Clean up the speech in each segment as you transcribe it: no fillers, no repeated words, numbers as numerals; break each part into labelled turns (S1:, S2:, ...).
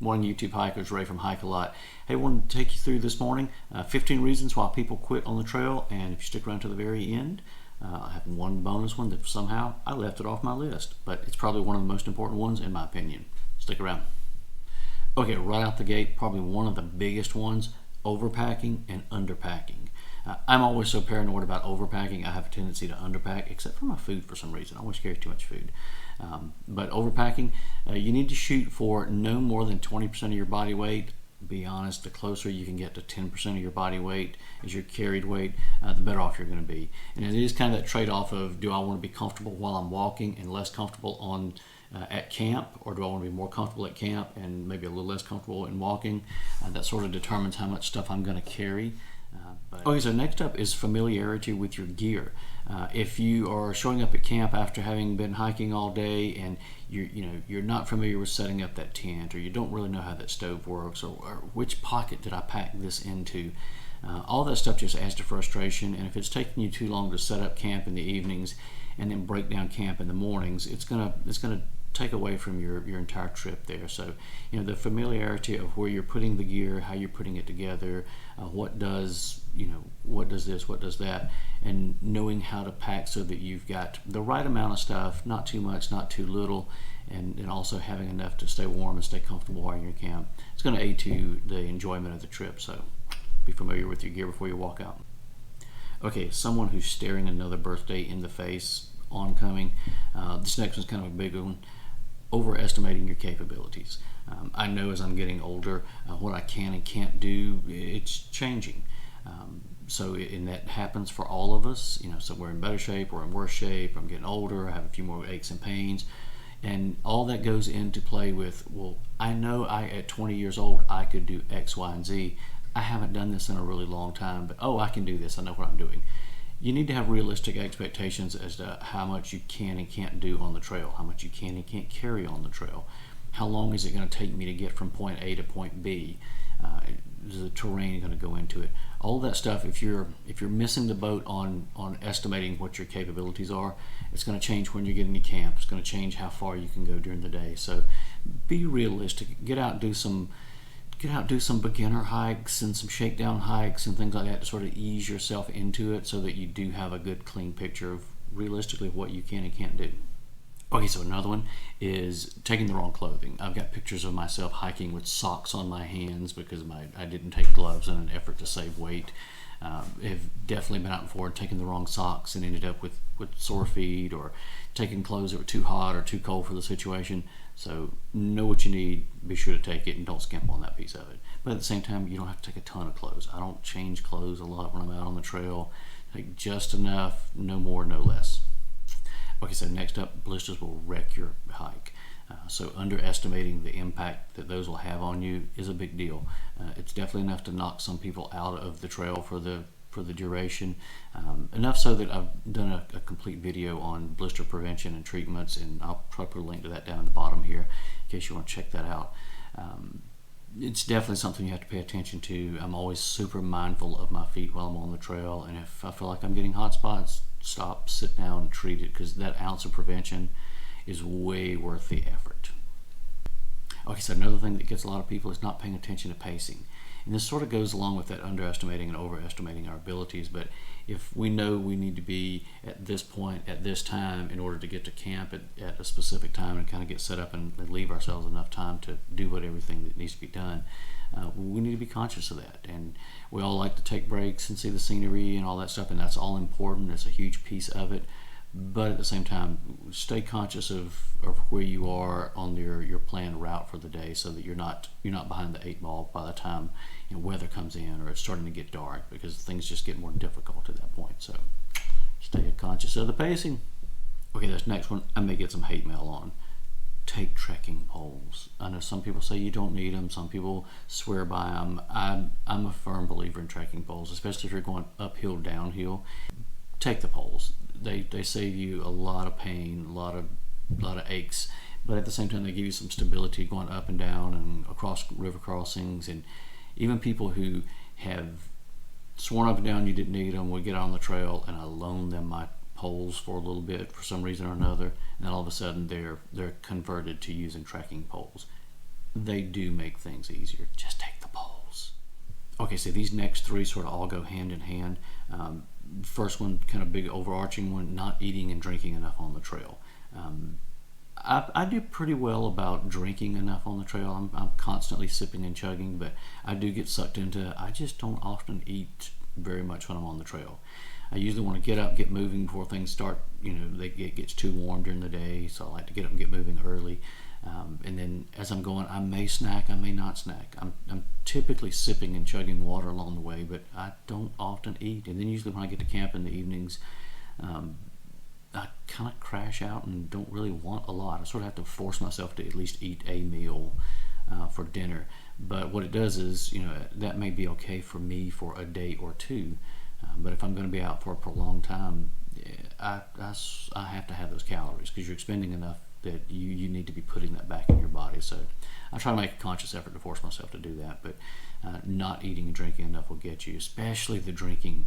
S1: Morning, YouTube hikers. Ray from Hike-ALOT. Hey, I want to take you through this morning 15 reasons why people quit on the trail, and if you stick around to the very end, I have one bonus one that somehow I left it off my list, but it's probably one of the most important ones in my opinion. Stick around. Okay, right out the gate, probably one of the biggest ones, overpacking and underpacking. I'm always so paranoid about overpacking. I have a tendency to underpack, except for my food for some reason. I always carry too much food. But overpacking, you need to shoot for no more than 20% of your body weight. Be honest, the closer you can get to 10% of your body weight as your carried weight, the better off you're going to be. And it is kind of that trade-off of, do I want to be comfortable while I'm walking and less comfortable on at camp, or do I want to be more comfortable at camp and maybe a little less comfortable in walking? That sort of determines how much stuff I'm going to carry. Okay, so next up is familiarity with your gear. If you are showing up at camp after having been hiking all day and you're not familiar with setting up that tent, or you don't really know how that stove works, or which pocket did I pack this into, all that stuff just adds to frustration. And if it's taking you too long to set up camp in the evenings and then break down camp in the mornings, it's gonna take away from your entire trip there. So the familiarity of where you're putting the gear, how you're putting it together, what does this, what does that, and knowing how to pack so that you've got the right amount of stuff, not too much, not too little, and also having enough to stay warm and stay comfortable while you're in camp. It's going to aid to the enjoyment of the trip. So be familiar with your gear before you walk out. Okay, someone who's staring another birthday in the face oncoming. This next one's kind of a big one. Overestimating your capabilities. I know as I'm getting older, what I can and can't do, it's changing. And that happens for all of us. So we're in better shape, or in worse shape, I'm getting older, I have a few more aches and pains. And all that goes into play with, well, I know at 20 years old, I could do X, Y, and Z. I haven't done this in a really long time, but I can do this, I know what I'm doing. You need to have realistic expectations as to how much you can and can't do on the trail, how much you can and can't carry on the trail. How long is it going to take me to get from point A to point B? Is the terrain going to go into it? All that stuff, if you're missing the boat on estimating what your capabilities are, it's going to change when you get into camp. It's going to change how far you can go during the day. So be realistic. Get out and do some beginner hikes and some shakedown hikes and things like that to sort of ease yourself into it, so that you do have a good clean picture of realistically what you can and can't do. Okay, so another one is taking the wrong clothing. I've got pictures of myself hiking with socks on my hands because I didn't take gloves in an effort to save weight. Have definitely been out before and taken the wrong socks and ended up with sore feet, or taking clothes that were too hot or too cold for the situation. So know what you need, be sure to take it, and don't skimp on that piece of it. But at the same time, you don't have to take a ton of clothes. I don't change clothes a lot when I'm out on the trail. Take just enough, no more, no less. Okay, so next up, blisters will wreck your hike. So underestimating the impact that those will have on you is a big deal. It's definitely enough to knock some people out of the trail for the duration. Enough so that I've done a complete video on blister prevention and treatments, and I'll probably put a link to that down at the bottom here in case you want to check that out. It's definitely something you have to pay attention to. I'm always super mindful of my feet while I'm on the trail, and if I feel like I'm getting hot spots, stop, sit down, and treat it, because that ounce of prevention is way worth the effort. Okay, so another thing that gets a lot of people is not paying attention to pacing. And this sort of goes along with that underestimating and overestimating our abilities. But if we know we need to be at this point at this time in order to get to camp at a specific time and kind of get set up and leave ourselves enough time to do everything that needs to be done, we need to be conscious of that. And we all like to take breaks and see the scenery and all that stuff, and that's all important. It's a huge piece of it. But at the same time, stay conscious of where you are on your planned route for the day, so that you're not behind the 8 ball by the time weather comes in or it's starting to get dark, because things just get more difficult at that point. So stay conscious of the pacing. Okay, this next one I may get some hate mail on. Take trekking poles. I know some people say you don't need them. Some people swear by them. I'm a firm believer in trekking poles, especially if you're going uphill, downhill. Take the poles. They save you a lot of pain, a lot of aches, but at the same time they give you some stability going up and down and across river crossings. And even people who have sworn up and down you didn't need them would get out on the trail, and I loan them my poles for a little bit for some reason or another, and then all of a sudden they're converted to using trekking poles. they do make things easier. Just take the poles. Okay, so these next three sort of all go hand in hand. First one, kind of big overarching one, not eating and drinking enough on the trail. I do pretty well about drinking enough on the trail. I'm constantly sipping and chugging, but I do get sucked into it. I just don't often eat very much when I'm on the trail. I usually want to get up, get moving before things start, it gets too warm during the day, so I like to get up and get moving early. And then as I'm going, I may snack, I may not snack. I'm typically sipping and chugging water along the way, but I don't often eat. And then usually when I get to camp in the evenings, I kind of crash out and don't really want a lot. I sort of have to force myself to at least eat a meal for dinner. But what it does is, that may be okay for me for a day or two. But if I'm going to be out for a prolonged time, I have to have those calories, because you're expending enough that you need to be putting that back in your body. So I try to make a conscious effort to force myself to do that, but not eating and drinking enough will get you, especially the drinking.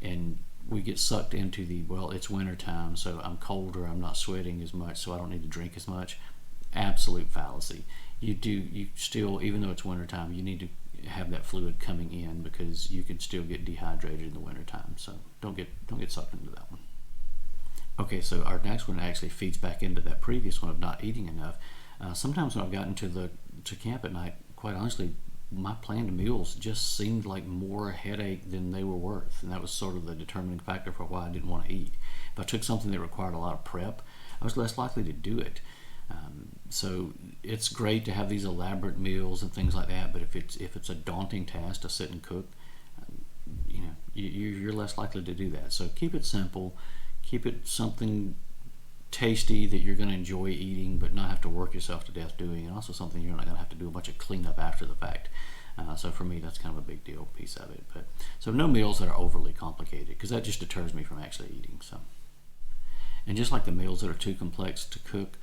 S1: And we get sucked into it's winter time, so I'm colder, I'm not sweating as much, so I don't need to drink as much. Absolute fallacy. You still, even though it's winter time, you need to have that fluid coming in, because you can still get dehydrated in the winter time. So don't get sucked into that one. Okay, so our next one actually feeds back into that previous one of not eating enough. Sometimes when I've gotten to camp at night, quite honestly, my planned meals just seemed like more headache than they were worth, and that was sort of the determining factor for why I didn't want to eat. If I took something that required a lot of prep, I was less likely to do it. So it's great to have these elaborate meals and things like that, but if it's a daunting task to sit and cook, you're less likely to do that. So keep it simple. Keep it something tasty that you're going to enjoy eating, but not have to work yourself to death doing, and also something you're not going to have to do a bunch of cleanup after the fact. So for me, that's kind of a big deal piece of it. But so no meals that are overly complicated, because that just deters me from actually eating. So, and just like the meals that are too complex to cook,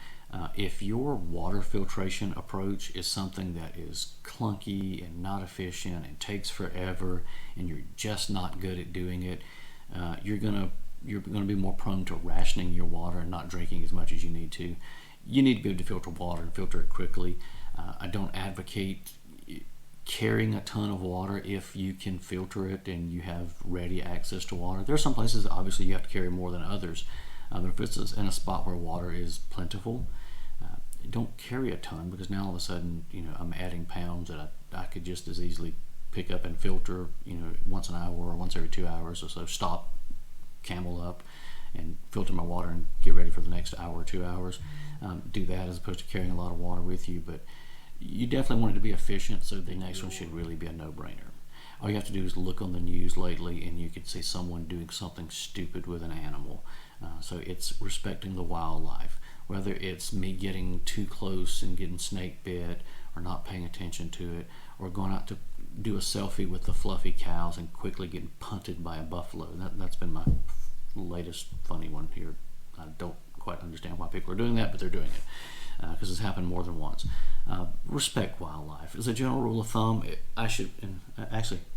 S1: if your water filtration approach is something that is clunky and not efficient and takes forever, and you're just not good at doing it, you're going to be more prone to rationing your water and not drinking as much as you need to. You need to be able to filter water and filter it quickly. I don't advocate carrying a ton of water if you can filter it and you have ready access to water. There are some places that obviously you have to carry more than others, but if it's in a spot where water is plentiful, don't carry a ton, because now all of a sudden I'm adding pounds that I could just as easily pick up and filter once an hour or once every 2 hours or so. Stop, camel up, and filter my water and get ready for the next hour or 2 hours. Do that as opposed to carrying a lot of water with you. But you definitely want it to be efficient, so the next one should really be a no-brainer. All you have to do is look on the news lately and you could see someone doing something stupid with an animal. So it's respecting the wildlife, whether it's me getting too close and getting snake bit, or not paying attention to it, or going out to do a selfie with the fluffy cows and quickly getting punted by a buffalo. That's been my latest funny one here. I don't quite understand why people are doing that, but they're doing it because it's happened more than once. Respect wildlife. As a general rule of thumb, actually,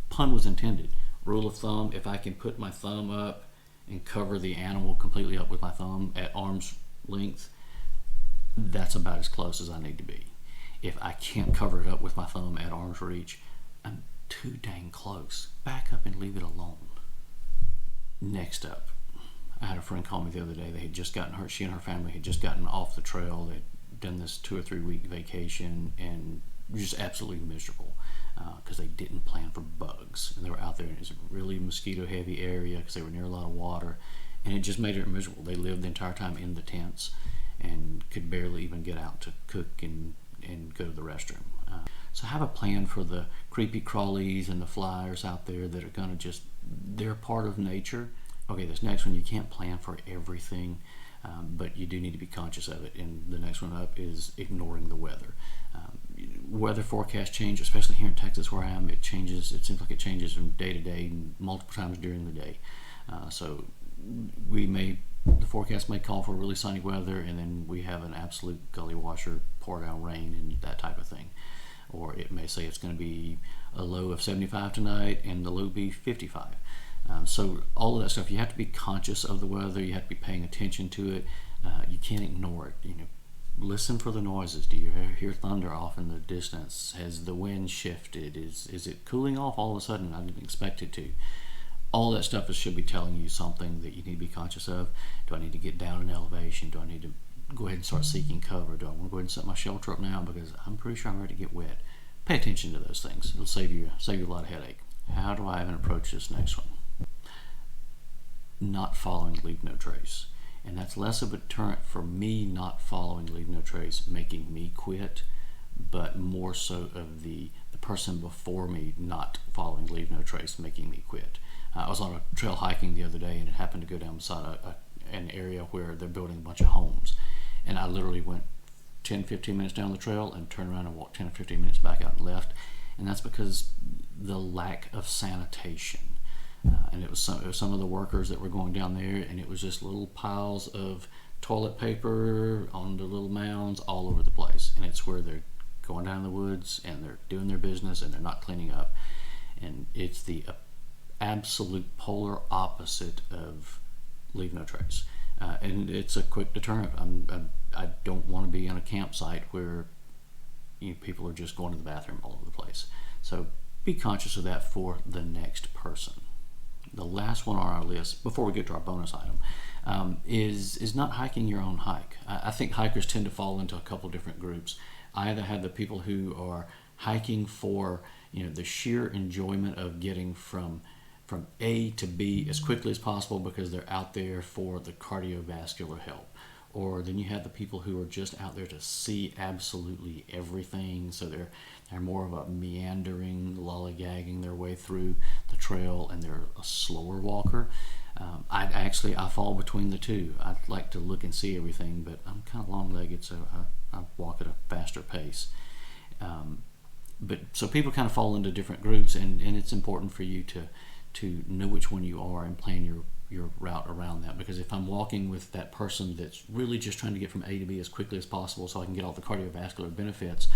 S1: pun was intended. Rule of thumb, if I can put my thumb up and cover the animal completely up with my thumb at arm's length, that's about as close as I need to be. If I can't cover it up with my thumb at arm's reach, I'm too dang close. Back up and leave it alone. Next up, I had a friend call me the other day. They had just gotten she and her family had just gotten off the trail. They'd done this 2 or 3 week vacation and just absolutely miserable because they didn't plan for bugs. And they were out there in this really mosquito heavy area because they were near a lot of water, and it just made it miserable. They lived the entire time in the tents and could barely even get out to cook and go to the restroom. So have a plan for the creepy crawlies and the flyers out there that are going to they're part of nature. Okay, this next one, you can't plan for everything, but you do need to be conscious of it. And the next one up is ignoring the weather. Weather forecast change, especially here in Texas where I am, it changes. It seems like it changes from day to day, multiple times during the day. So the forecast may call for really sunny weather, and then we have an absolute gully washer, pour down rain and that type of thing. Or it may say it's going to be a low of 75 tonight and the low be 55. So all of that stuff, you have to be conscious of the weather. You have to be paying attention to it. You can't ignore it. listen for the noises. Do you hear thunder off in the distance? Has the wind shifted? Is it cooling off all of a sudden? I didn't expect it to. All that stuff should be telling you something that you need to be conscious of. Do I need to get down in elevation? Do I need to go ahead and start seeking cover? Do I want to go ahead and set my shelter up now because I'm pretty sure I'm ready to get wet? Pay attention to those things. It'll save you a lot of headache. How do I even approach this next one? Not following leave no trace. And that's less of a deterrent for me not following leave no trace, making me quit, but more so of the person before me not following leave no trace, making me quit. I was on a trail hiking the other day, and it happened to go down beside an area where they're building a bunch of homes. And I literally went 10-15 minutes down the trail and turned around and walked 10 or 15 minutes back out and left. And that's because the lack of sanitation. And it was some of the workers that were going down there, and it was just little piles of toilet paper on the little mounds all over the place. And it's where they're going down in the woods and they're doing their business and they're not cleaning up. And it's the absolute polar opposite of leave no trace. And it's a quick deterrent. I don't want to be on a campsite where people are just going to the bathroom all over the place. So be conscious of that for the next person. The last one on our list, before we get to our bonus item, is not hiking your own hike. I think hikers tend to fall into a couple different groups. I either have the people who are hiking for the sheer enjoyment of getting from A to B as quickly as possible because they're out there for the cardiovascular health. Or then you have the people who are just out there to see absolutely everything, so they're more of a meandering, lollygagging their way through the trail, and they're a slower walker. I fall between the two. I like to look and see everything, but I'm kind of long-legged, so I walk at a faster pace. But so people kind of fall into different groups, and it's important for you to know which one you are and plan your route around that. Because if I'm walking with that person that's really just trying to get from A to B as quickly as possible so I can get all the cardiovascular benefits,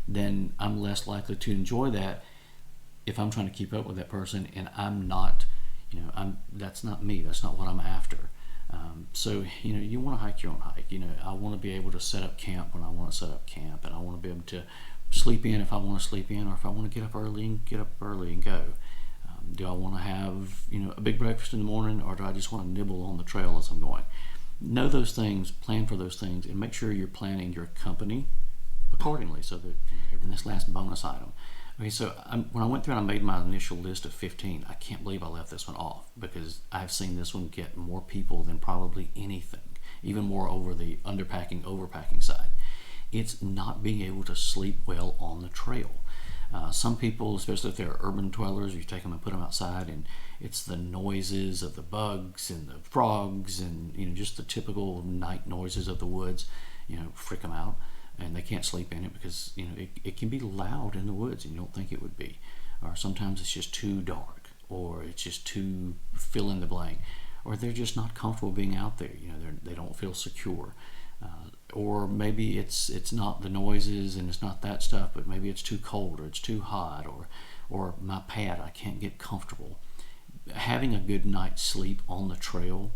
S1: then I'm less likely to enjoy that if I'm trying to keep up with that person and I'm not, that's not me, that's not what I'm after. So you want to hike your own hike. I want to be able to set up camp when I want to set up camp, and I want to be able to sleep in if I want to sleep in, or if I want to get up early and go. Do I want to have a big breakfast in the morning, or do I just want to nibble on the trail as I'm going? Know those things, plan for those things, and make sure you're planning your company accordingly. So that in this last bonus item, okay, so when I went through and I made my initial list of 15, I can't believe I left this one off because I've seen this one get more people than probably anything, even more over the underpacking, overpacking side. It's not being able to sleep well on the trail. Some people, especially if they're urban dwellers, you take them and put them outside, and it's the noises of the bugs and the frogs and just the typical night noises of the woods, freak them out, and they can't sleep in it because it can be loud in the woods and you don't think it would be. Or sometimes it's just too dark, or it's just too fill in the blank, or they're just not comfortable being out there. They don't feel secure. Or maybe it's not the noises and it's not that stuff, but maybe it's too cold or it's too hot, or my pad, I can't get comfortable. Having a good night's sleep on the trail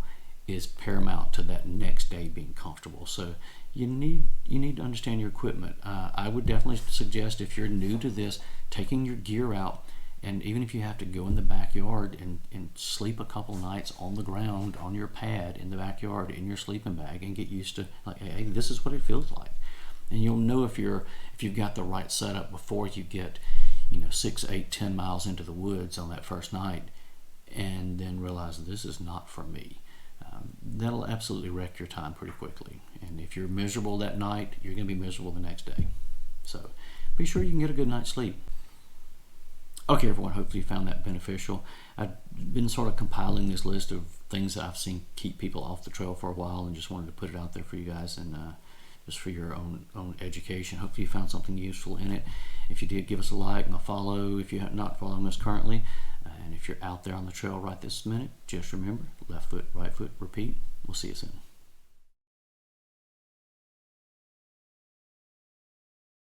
S1: is paramount to that next day being comfortable. So you need to understand your equipment. I would definitely suggest, if you're new to this, taking your gear out. And even if you have to go in the backyard and sleep a couple nights on the ground on your pad in the backyard in your sleeping bag, and get used to, like, hey, this is what it feels like. And you'll know if you've got the right setup before you get 6, 8, 10 miles into the woods on that first night, and then realize this is not for me. That'll absolutely wreck your time pretty quickly. And if you're miserable that night, you're going to be miserable the next day. So be sure you can get a good night's sleep. Okay, everyone, hopefully you found that beneficial. I've been sort of compiling this list of things that I've seen keep people off the trail for a while, and just wanted to put it out there for you guys, and just for your own education. Hopefully you found something useful in it. If you did, give us a like and a follow if you're not following us currently. And if you're out there on the trail right this minute, just remember, left foot, right foot, repeat. We'll see you soon.